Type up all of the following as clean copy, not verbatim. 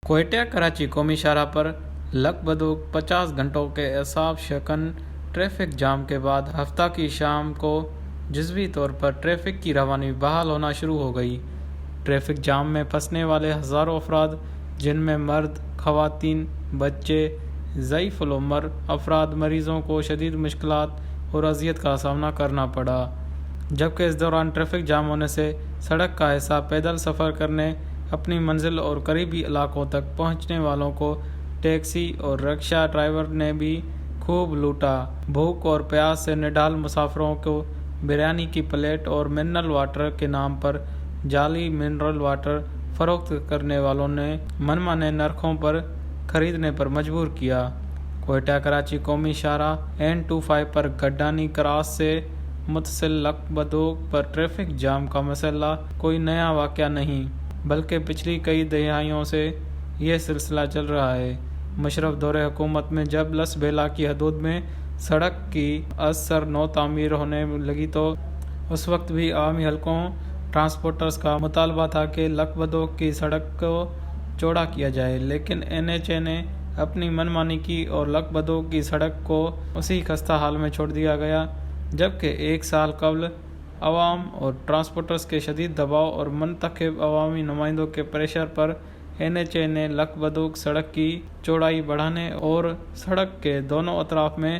کوئٹہ کراچی قومی شاہراہ پر لگ بھگ 50 گھنٹوں کے اعصاب شکن ٹریفک جام کے بعد ہفتہ کی شام کو جزوی طور پر ٹریفک کی روانی بحال ہونا شروع ہو گئی۔ ٹریفک جام میں پھنسنے والے ہزاروں افراد، جن میں مرد، خواتین، بچے، ضعیف العمر افراد، مریضوں کو شدید مشکلات اور اذیت کا سامنا کرنا پڑا، جبکہ اس دوران ٹریفک جام ہونے سے سڑک کا حصہ پیدل سفر کرنے، اپنی منزل اور قریبی علاقوں تک پہنچنے والوں کو ٹیکسی اور رکشہ ڈرائیور نے بھی خوب لوٹا۔ بھوک اور پیاس سے نڈال مسافروں کو بریانی کی پلیٹ اور منرل واٹر کے نام پر جعلی منرل واٹر فروخت کرنے والوں نے من مانے نرخوں پر خریدنے پر مجبور کیا۔ کوئٹہ کراچی قومی شاہراہ N25 پر گڈانی کراس سے متصل لکبدوک پر ٹریفک جام کا مسئلہ کوئی نیا واقعہ نہیں، بلکہ پچھلی کئی دہائیوں سے یہ سلسلہ چل رہا ہے۔ مشرف دور حکومت میں جب لس بیلا کی حدود میں سڑک کی ازسر نو تعمیر ہونے لگی تو اس وقت بھی عوامی حلقوں ٹرانسپورٹرز کا مطالبہ تھا کہ لکبدوک کی سڑک کو چوڑا کیا جائے، لیکن NHA نے اپنی من مانی کی اور لکبدوک کی سڑک کو اسی خستہ حال میں چھوڑ دیا گیا، جبکہ ایک سال قبل عوام اور ٹرانسپورٹرز کے شدید دباؤ اور منتخب عوامی نمائندوں کے پریشر پر NHA نے لکبدوک سڑک کی چوڑائی بڑھانے اور سڑک کے دونوں اطراف میں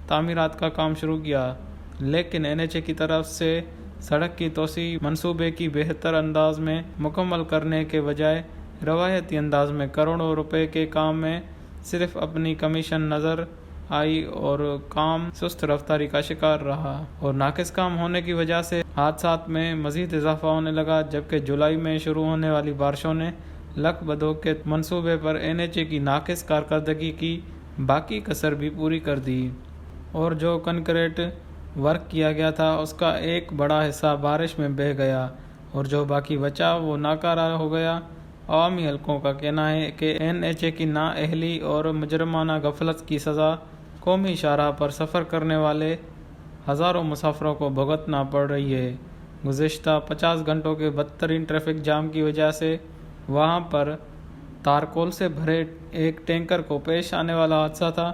تعمیرات کا کام شروع کیا، لیکن NHA کی طرف سے سڑک کی توسیع منصوبے کی بہتر انداز میں مکمل کرنے کے بجائے روایتی انداز میں کروڑوں روپے کے کام میں صرف اپنی کمیشن نظر آئی اور کام سست رفتاری کا شکار رہا، اور ناقص کام ہونے کی وجہ سے حادثات میں مزید اضافہ ہونے لگا، جبکہ جولائی میں شروع ہونے والی بارشوں نے لکبدوک کے منصوبے پر NHA کی ناقص کارکردگی کی باقی کسر بھی پوری کر دی، اور جو کنکریٹ ورک کیا گیا تھا اس کا ایک بڑا حصہ بارش میں بہہ گیا، اور جو باقی بچا وہ ناکارہ ہو گیا۔ عوامی حلقوں کا کہنا ہے کہ NHA کی نااہلی اور مجرمانہ غفلت کی سزا قومی شاہراہ پر سفر کرنے والے ہزاروں مسافروں کو بھگتنا پڑ رہی ہے۔ گزشتہ 50 گھنٹوں کے بدترین ٹریفک جام کی وجہ سے وہاں پر تارکول سے بھرے ایک ٹینکر کو پیش آنے والا حادثہ تھا،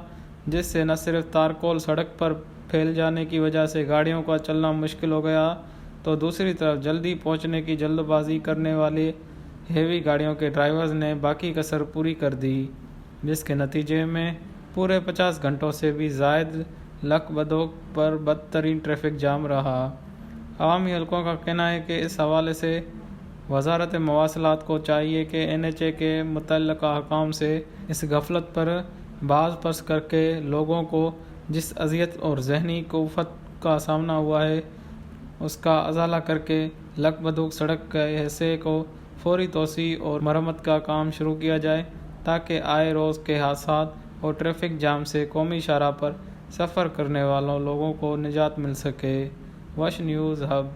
جس سے نہ صرف تارکول سڑک پر پھیل جانے کی وجہ سے گاڑیوں کا چلنا مشکل ہو گیا، تو دوسری طرف جلدی پہنچنے کی جلد بازی کرنے والے ہیوی گاڑیوں کے ڈرائیورز نے باقی کسر پوری کر دی، جس کے نتیجے میں پورے 50 گھنٹوں سے بھی زائد لکبدوک پر بدترین ٹریفک جام رہا۔ عوامی حلقوں کا کہنا ہے کہ اس حوالے سے وزارت مواصلات کو چاہیے کہ NHA کے متعلقہ حکام سے اس غفلت پر باز پرس کر کے لوگوں کو جس اذیت اور ذہنی کلفت کا سامنا ہوا ہے اس کا ازالہ کر کے لکبدوک سڑک کے حصے کو فوری توسیع اور مرمت کا کام شروع کیا جائے، تاکہ آئے روز کے حادثات اور ٹریفک جام سے قومی شاہراہ پر سفر کرنے والوں لوگوں کو نجات مل سکے۔ وش نیوز ہب